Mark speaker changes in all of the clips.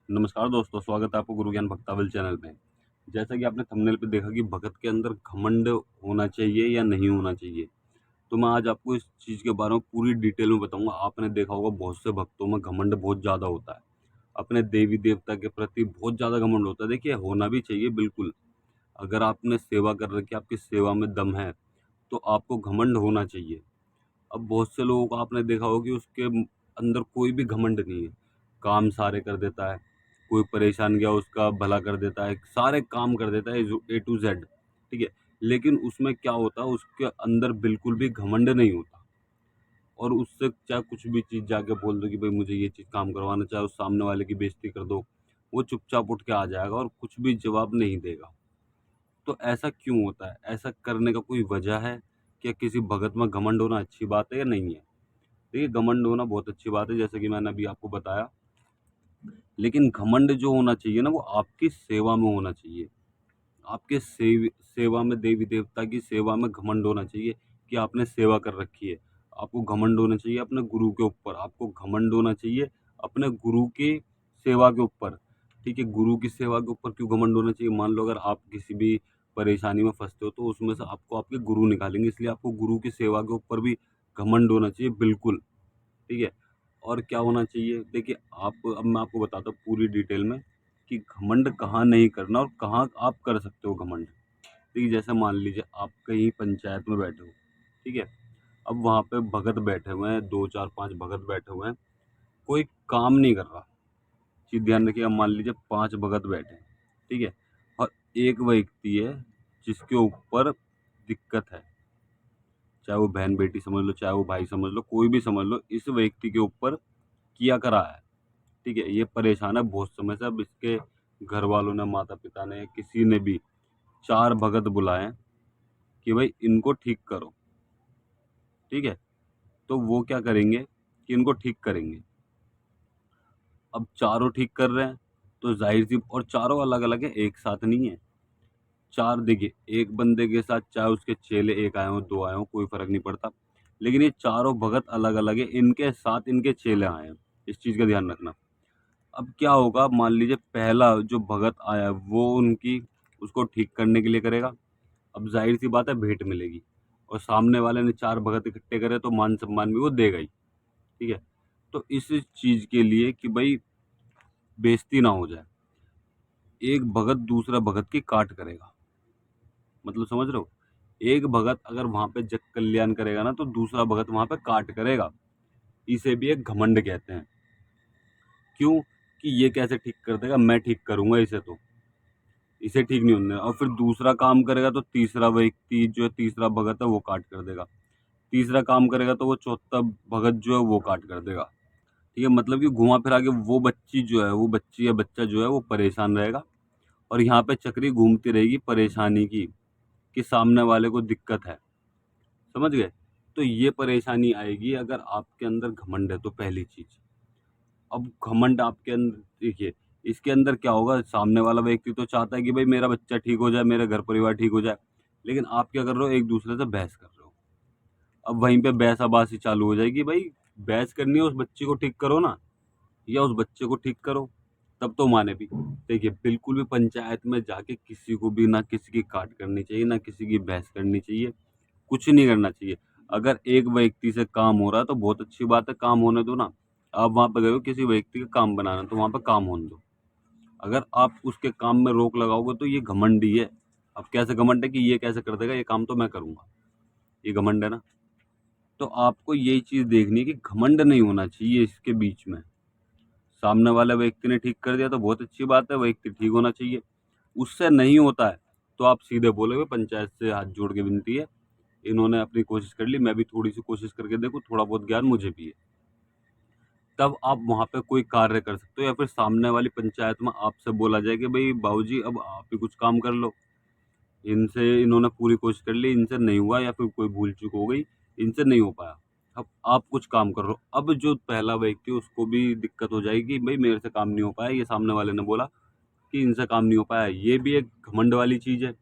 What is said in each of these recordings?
Speaker 1: नमस्कार दोस्तों, स्वागत है आपको गुरु ज्ञान भक्तावल चैनल में। जैसा कि आपने थंबनेल पे देखा कि भगत के अंदर घमंड होना चाहिए या नहीं होना चाहिए, तो मैं आज आपको इस चीज़ के बारे में पूरी डिटेल में बताऊँगा। आपने देखा होगा बहुत से भक्तों में घमंड बहुत ज़्यादा होता है। अपने देवी-देवता के प्रति बहुत ज़्यादा घमंड होता है। देखिए, होना भी चाहिए बिल्कुल। अगर आपने सेवा कर रखी है, आपकी सेवा में दम है, तो आपको घमंड होना चाहिए। अब बहुत से लोगों को आपने देखा होगा कि उसके अंदर कोई भी घमंड नहीं है। काम सारे कर देता है, कोई परेशान गया उसका भला कर देता है, सारे काम कर देता है ए टू ज़ेड, ठीक है? लेकिन उसमें क्या होता है, उसके अंदर बिल्कुल भी घमंड नहीं होता और उससे चाहे कुछ भी चीज़ जाके बोल दो कि भाई मुझे ये चीज़ काम करवाना, चाहे उस सामने वाले की बेइज़्ज़ती कर दो, वो चुपचाप उठ के आ जाएगा और कुछ भी जवाब नहीं देगा। तो ऐसा क्यों होता है? ऐसा करने का कोई वजह है? क्या किसी भगत में घमंड होना अच्छी बात है या नहीं है? देखिए, घमंड होना बहुत अच्छी बात है, जैसे कि मैंने अभी आपको बताया। लेकिन घमंड जो होना चाहिए ना, वो आपकी सेवा में होना चाहिए। आपके सेवा में, देवी-देवता की सेवा में घमंड होना चाहिए कि आपने सेवा कर रखी है। आपको घमंड होना चाहिए अपने गुरु के ऊपर, आपको घमंड होना चाहिए अपने गुरु की सेवा के ऊपर, ठीक है? गुरु की सेवा के ऊपर क्यों घमंड होना चाहिए? मान लो अगर आप किसी भी परेशानी में फँसते हो, तो उसमें से आपको आपके गुरु निकालेंगे, इसलिए आपको गुरु की सेवा के ऊपर भी घमंड होना चाहिए, बिल्कुल। ठीक है? और क्या होना चाहिए? देखिए, आप अब मैं आपको बताता हूँ पूरी डिटेल में कि घमंड कहाँ नहीं करना और कहाँ आप कर सकते हो घमंड। देखिए, जैसे मान लीजिए आप कहीं पंचायत में बैठे हो, ठीक है? अब वहाँ पे भगत बैठे हुए हैं, 2, 4, 5 भगत बैठे हुए हैं, कोई काम नहीं कर रहा। चीज़ ध्यान रखिए, अब मान लीजिए 5 भगत बैठे हैं, ठीक है? और एक व्यक्ति है जिसके ऊपर दिक्कत है, चाहे वो बहन-बेटी समझ लो, चाहे वो भाई समझ लो, कोई भी समझ लो, इस व्यक्ति के ऊपर किया करा है। ठीक है, ये परेशान है बहुत समय से। अब इसके घर वालों ने, माता-पिता ने, किसी ने भी 4 भगत बुलाए हैं कि भाई इनको ठीक करो, ठीक है? तो वो क्या करेंगे कि इनको ठीक करेंगे। अब चारों ठीक कर रहे हैं, तो ज़ाहिर-सी और चारों अलग-अलग हैं, एक साथ नहीं है। 4 देखिए, एक बंदे के साथ चाहे उसके चेले 1 आए हों, 2 आए हों, कोई फ़र्क नहीं पड़ता। लेकिन ये चारों भगत अलग-अलग हैं, इनके साथ इनके चेले आए हैं। इस चीज़ का ध्यान रखना। अब क्या होगा, मान लीजिए पहला जो भगत आया वो उनकी उसको ठीक करने के लिए करेगा। अब ज़ाहिर-सी बात है भेंट मिलेगी और सामने वाले ने 4 भगत इकट्ठे करे तो मान-सम्मान भी वो देगा ही, ठीक है? तो इस चीज़ के लिए कि भई बेइज़्ज़ती ना हो जाए, एक भगत दूसरा भगत की काट करेगा। मतलब समझ रहे हो? एक भगत अगर वहाँ पे जग कल्याण करेगा ना, तो दूसरा भगत वहाँ पे काट करेगा। इसे भी एक घमंड कहते हैं। क्यों? कि ये कैसे ठीक कर देगा, मैं ठीक करूँगा इसे तो। इसे ठीक नहीं होने देना और फिर दूसरा काम करेगा तो तीसरा व्यक्ति जो है, तीसरा भगत है वो काट कर देगा। तीसरा काम करेगा तो वो चौथा भगत जो है वो काट कर देगा। ठीक है? मतलब कि घुमा-फिरा के वो बच्ची जो है, वो बच्ची या बच्चा जो है वो परेशान रहेगा और यहाँ पे चक्री घूमती रहेगी परेशानी की, कि सामने वाले को दिक्कत है। समझ गए? तो ये परेशानी आएगी अगर आपके अंदर घमंड है तो पहली चीज़। अब घमंड आपके अंदर देखिए, इसके अंदर क्या होगा, सामने वाला व्यक्ति तो चाहता है कि भाई मेरा बच्चा ठीक हो जाए, मेरा घर परिवार ठीक हो जाए। लेकिन आप क्या कर रहे हो, एक दूसरे से बहस कर रहे हो। अब वहीं पे बहसाबाजी चालू हो जाएगी, भाई बहस करनी है उस बच्चे को ठीक करो ना, या उस बच्चे को ठीक करो, तब तो माने भी। देखिए, बिल्कुल भी पंचायत में जाके किसी को भी ना किसी की काट करनी चाहिए, ना किसी की बहस करनी चाहिए, कुछ नहीं करना चाहिए। अगर एक व्यक्ति से काम हो रहा है तो बहुत अच्छी बात है, काम होने दो ना। आप वहाँ पे गए हो किसी व्यक्ति का काम बनाना, तो वहाँ पे काम होने दो। अगर आप उसके काम में रोक लगाओगे तो ये घमंड ही है। अब कैसे घमंड है कि ये कैसे कर देगा, ये काम तो मैं करूँगा, ये घमंड है ना? तो आपको यही चीज़ देखनी है कि घमंड नहीं होना चाहिए इसके बीच में। सामने वाले व्यक्ति ने ठीक कर दिया तो बहुत अच्छी बात है, व्यक्ति ठीक होना चाहिए। उससे नहीं होता है, तो आप सीधे बोलोगे पंचायत से हाथ जोड़ के विनती है, इन्होंने अपनी कोशिश कर ली, मैं भी थोड़ी-सी कोशिश करके देखूँ, थोड़ा बहुत ज्ञान मुझे भी है। तब आप वहाँ पे कोई कार्य कर सकते हो या फिर सामने वाली पंचायत में आपसे बोला जाए कि भई बाबूजी अब आप ही कुछ काम कर लो। इनसे इन्होंने पूरी कोशिश कर ली, इनसे नहीं हुआ या फिर कोई भूल-चूक हो गई, इनसे नहीं हो पाया। अब आप कुछ काम कर रहे हो। अब जो पहला व्यक्ति है उसको भी दिक्कत हो जाएगी, भई मेरे से काम नहीं हो पाया, ये सामने वाले ने बोला कि इनसे काम नहीं हो पाया। ये भी एक घमंड वाली चीज़ है।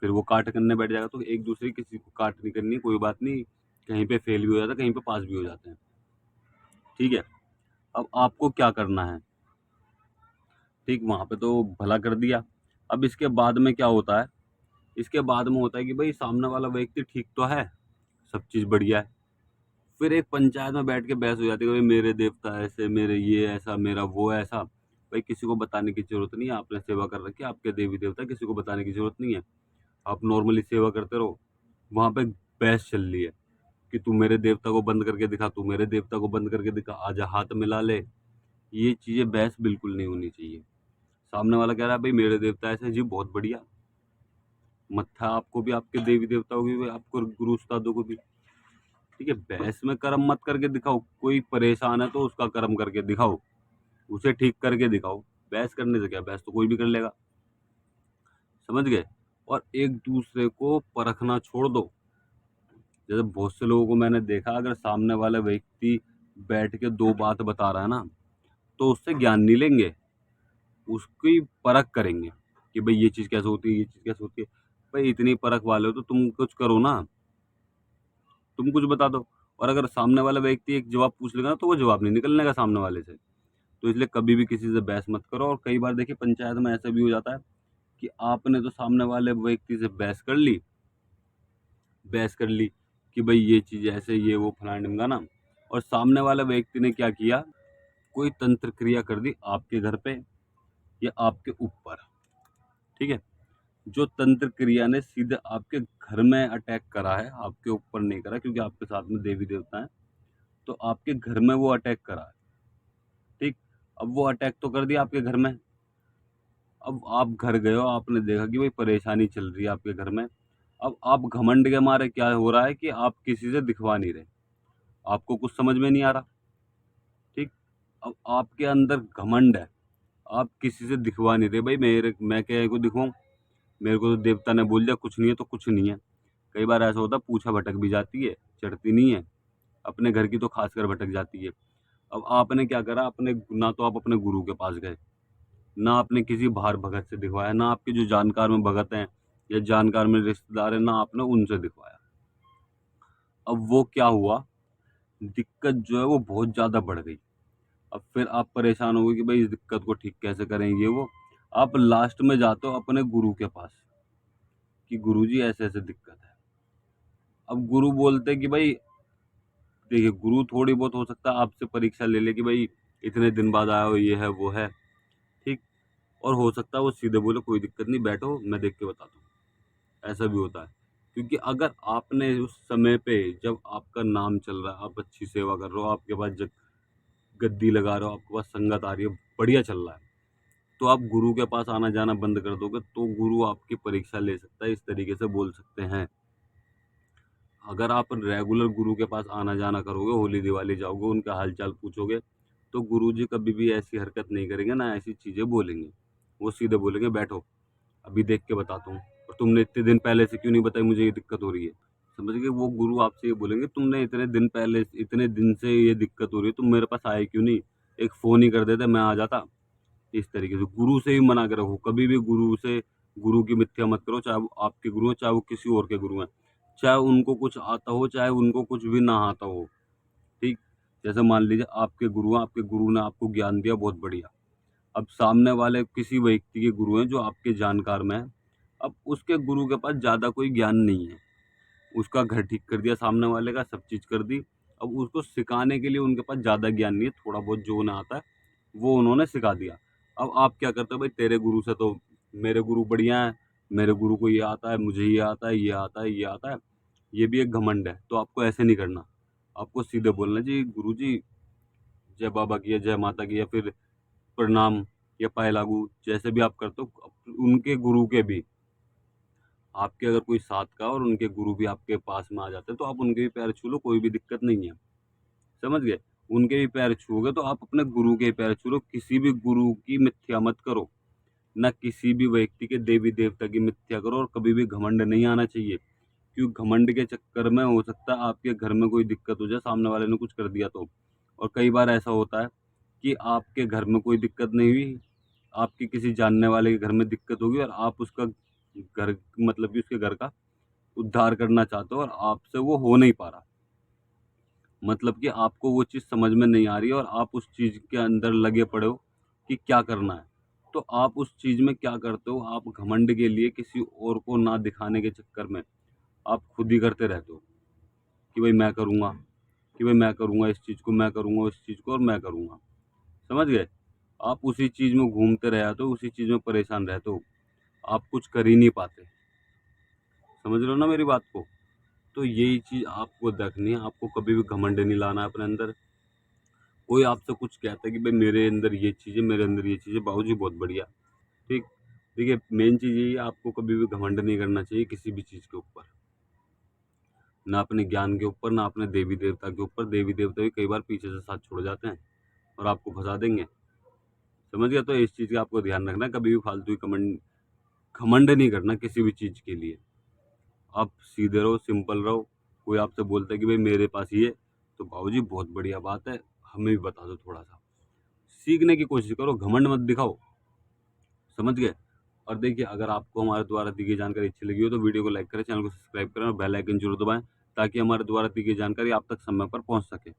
Speaker 1: फिर वो काट करने बैठ जाएगा, तो एक-दूसरे की किसी को काट नहीं करनी है, कोई बात नहीं। कहीं पे फेल भी हो जाता है, कहीं पे पास भी हो जाते हैं। ठीक है? अब आपको क्या करना है? ठीक, वहाँ पे तो भला कर दिया। अब इसके बाद में क्या होता है, इसके बाद में होता है कि भाई सामने वाला व्यक्ति ठीक तो है, सब चीज़ बढ़िया है। फिर एक पंचायत में बैठ के बहस हो जाती है कि भाई मेरे देवता ऐसे, मेरे ये ऐसा, मेरा वो ऐसा। भाई किसी को बताने की ज़रूरत नहीं है, आपने सेवा कर रखी है, आपके देवी देवता, किसी को बताने की ज़रूरत नहीं है। आप नॉर्मली सेवा करते रहो। वहाँ पे बहस चल रही है कि तू मेरे देवता को बंद करके दिखा, तू मेरे देवता को बंद करके दिखा, आजा हाथ मिला ले। ये चीज़ें बहस बिल्कुल नहीं होनी चाहिए। सामने वाला कह रहा है भाई मेरे देवता ऐसे, जी बहुत बढ़िया, मत्था आपको भी, आपके देवी देवताओं की भी, आपको गुरु उस्तादों को भी। ठीक है, बहस में कर्म मत करके दिखाओ। कोई परेशान है तो उसका कर्म करके दिखाओ, उसे ठीक करके दिखाओ। बहस करने से क्या, बहस तो कोई भी कर लेगा। समझ गए? और एक दूसरे को परखना छोड़ दो। जैसे बहुत से लोगों को मैंने देखा, अगर सामने वाला व्यक्ति बैठ के दो बात बता रहा है ना, तो उससे ज्ञान नहीं लेंगे, उसकी परख करेंगे कि भाई ये चीज़ कैसे होती है, ये चीज़ कैसे होती है। भाई इतनी परख वाले हो तो तुम कुछ करो ना, तुम कुछ बता दो। और अगर सामने वाला व्यक्ति एक जवाब पूछ लेगा ना, तो वो जवाब नहीं निकलने का सामने वाले से। तो इसलिए कभी भी किसी से बहस मत करो। और कई बार देखिए पंचायत में ऐसा भी हो जाता है कि आपने तो सामने वाले व्यक्ति से बहस कर ली कि भाई ये चीज़ ऐसे, ये वो फलाना ढिमकाना, और सामने वाले व्यक्ति ने क्या किया, कोई तंत्र क्रिया कर दी आपके घर पे या आपके ऊपर। ठीक है, जो तंत्र क्रिया ने सीधे आपके घर में अटैक करा है, आपके ऊपर नहीं करा, क्योंकि आपके साथ में देवी देवता हैं, तो आपके घर में वो अटैक करा है। ठीक, अब वो अटैक तो कर दिया आपके घर में। अब आप घर गए हो, आपने देखा कि भाई परेशानी चल रही है आपके घर में। अब आप घमंड के मारे क्या हो रहा है कि आप किसी से दिखवा नहीं रहे, आपको कुछ समझ में नहीं आ रहा। ठीक, अब आपके अंदर घमंड है, आप किसी से दिखवा नहीं रहे। भाई मैं क्या को दिखवाऊं, मेरे को तो देवता ने बोल दिया कुछ नहीं है तो कुछ नहीं है। कई बार ऐसा होता है, पूछा भटक भी जाती है, चढ़ती नहीं है। अपने घर की तो खासकर भटक जाती है। अब आपने क्या करा, अपने ना तो आप अपने गुरु के पास गए, ना आपने किसी बाहर भगत से दिखवाया, ना आपके जो जानकार में भगत हैं या जानकार में रिश्तेदार हैं, ना आपने उनसे दिखवाया। अब वो क्या हुआ, दिक्कत जो है वो बहुत ज़्यादा बढ़ गई। अब फिर आप परेशान हो गए कि भाई इस दिक्कत को ठीक कैसे करें, ये वो। आप लास्ट में जाते हो अपने गुरु के पास कि गुरुजी ऐसे ऐसे दिक्कत है। अब गुरु बोलते कि भाई देखिए, गुरु थोड़ी बहुत हो सकता है आपसे परीक्षा ले ले कि भाई इतने दिन बाद आए हो, ये है वो है। ठीक, और हो सकता है वो सीधे बोले कोई दिक्कत नहीं, बैठो मैं देख के बताता हूँ। ऐसा भी होता है, क्योंकि अगर आपने उस समय पे, जब आपका नाम चल रहा है, आप अच्छी सेवा कर रहे हो, आपके पास गद्दी लगा रहे हो, आपके पास संगत आ रही है, बढ़िया चल रहा है, तो आप गुरु के पास आना जाना बंद कर दोगे तो गुरु आपकी परीक्षा ले सकता है, इस तरीके से बोल सकते हैं। अगर आप रेगुलर गुरु के पास आना जाना करोगे, होली दिवाली जाओगे, उनका हालचाल पूछोगे, तो गुरुजी कभी भी ऐसी हरकत नहीं करेंगे, ना ऐसी चीज़ें बोलेंगे। वो सीधे बोलेंगे बैठो अभी देख के बताता हूँ, और तुमने इतने दिन पहले से क्यों नहीं बताई मुझे ये दिक्कत हो रही है। समझ गए? वो गुरु आपसे ये बोलेंगे तुमने इतने दिन से ये दिक्कत हो रही है, तुम मेरे पास आए क्यों नहीं, एक फ़ोन ही कर देते मैं आ जाता। इस तरीके से गुरु से ही मना के रखो। कभी भी गुरु की मिथ्या मत करो, चाहे वो आपके गुरु हैं, चाहे वो किसी और के गुरु हैं। चाहे उनको कुछ आता हो, चाहे उनको कुछ भी ना आता हो। ठीक, जैसे मान लीजिए आपके गुरु हैं, आपके गुरु ने आपको ज्ञान दिया, बहुत बढ़िया। अब सामने वाले किसी व्यक्ति के गुरु हैं जो आपके जानकार में है। अब उसके गुरु के पास ज़्यादा कोई ज्ञान नहीं है, उसका घर ठीक कर दिया सामने वाले का, सब चीज़ कर दी। अब उसको सिखाने के लिए उनके पास ज़्यादा ज्ञान नहीं है, थोड़ा बहुत जो उन्हें आता है वो उन्होंने सिखा दिया। अब आप क्या करते हो, भाई तेरे गुरु से तो मेरे गुरु बढ़िया हैं, मेरे गुरु को ये आता है, मुझे ये आता है, ये आता है, ये आता है। ये भी एक घमंड है। तो आपको ऐसे नहीं करना, आपको सीधे बोलना जी गुरु जी, जय बाबा की या जय माता की, या फिर प्रणाम या पाए लागू, जैसे भी आप करते हो। उनके गुरु के भी, आपके अगर कोई साथ का और उनके गुरु भी आपके पास में आ जाते हैं तो आप उनके भी पैर छू लो, कोई भी दिक्कत नहीं है। समझ गए? उनके भी पैर छूओगे तो आप अपने गुरु के पैर छू लो। किसी भी गुरु की मिथ्या मत करो, ना किसी भी व्यक्ति के देवी देवता की मिथ्या करो, और कभी भी घमंड नहीं आना चाहिए, क्योंकि घमंड के चक्कर में हो सकता है आपके घर में कोई दिक्कत हो जाए, सामने वाले ने कुछ कर दिया तो। और कई बार ऐसा होता है कि आपके घर में कोई दिक्कत नहीं हुई, आपके किसी जानने वाले के घर में दिक्कत होगी, और आप उसका घर, मतलब कि उसके घर का उद्धार करना चाहते हो, और आपसे वो हो नहीं पा रहा। मतलब कि आपको वो चीज़ समझ में नहीं आ रही है, और आप उस चीज़ के अंदर लगे पड़े हो कि क्या करना है। तो आप उस चीज़ में क्या करते हो, आप घमंड के लिए किसी और को ना दिखाने के चक्कर में आप खुद ही करते रहते हो कि भाई मैं करूँगा, कि भाई मैं करूँगा इस चीज़ को, मैं करूँगा इस चीज़ को और मैं करूँगा। समझ गए? आप उसी चीज़ में घूमते रह जाते हो, उसी चीज़ में परेशान रहते हो, आप कुछ कर ही नहीं पाते। समझ रहे हो ना मेरी बात को? तो यही चीज़ आपको देखनी है, आपको कभी भी घमंड नहीं लाना है अपने अंदर। कोई आपसे कुछ कहता है कि भाई मेरे अंदर ये चीज़ है, मेरे अंदर ये चीज़ है, बाबूजी बहुत बढ़िया, ठीक। देखिए मेन चीज़ यही है, आपको कभी भी घमंड नहीं करना चाहिए किसी भी चीज़ के ऊपर, ना अपने ज्ञान के ऊपर, ना अपने देवी देवता के ऊपर। देवी देवता भी कई बार पीछे से साथ छोड़ जाते हैं और आपको फंसा देंगे। समझ गया? तो इस चीज़ का आपको ध्यान रखना है, कभी भी फालतू की घमंड नहीं करना किसी भी चीज़ के लिए। आप सीधे रहो, सिंपल रहो। कोई आपसे बोलता है कि भाई मेरे पास ये, तो बाबूजी बहुत बढ़िया बात है, हमें भी बता दो थोड़ा सा। सीखने की कोशिश करो, घमंड मत दिखाओ। समझ गए? और देखिए अगर आपको हमारे द्वारा दी गई जानकारी अच्छी लगी हो तो वीडियो को लाइक करें, चैनल को सब्सक्राइब करें और बेल आइकन जरूर दबाएं, ताकि हमारे द्वारा दी गई जानकारी आप तक समय पर पहुंच सके।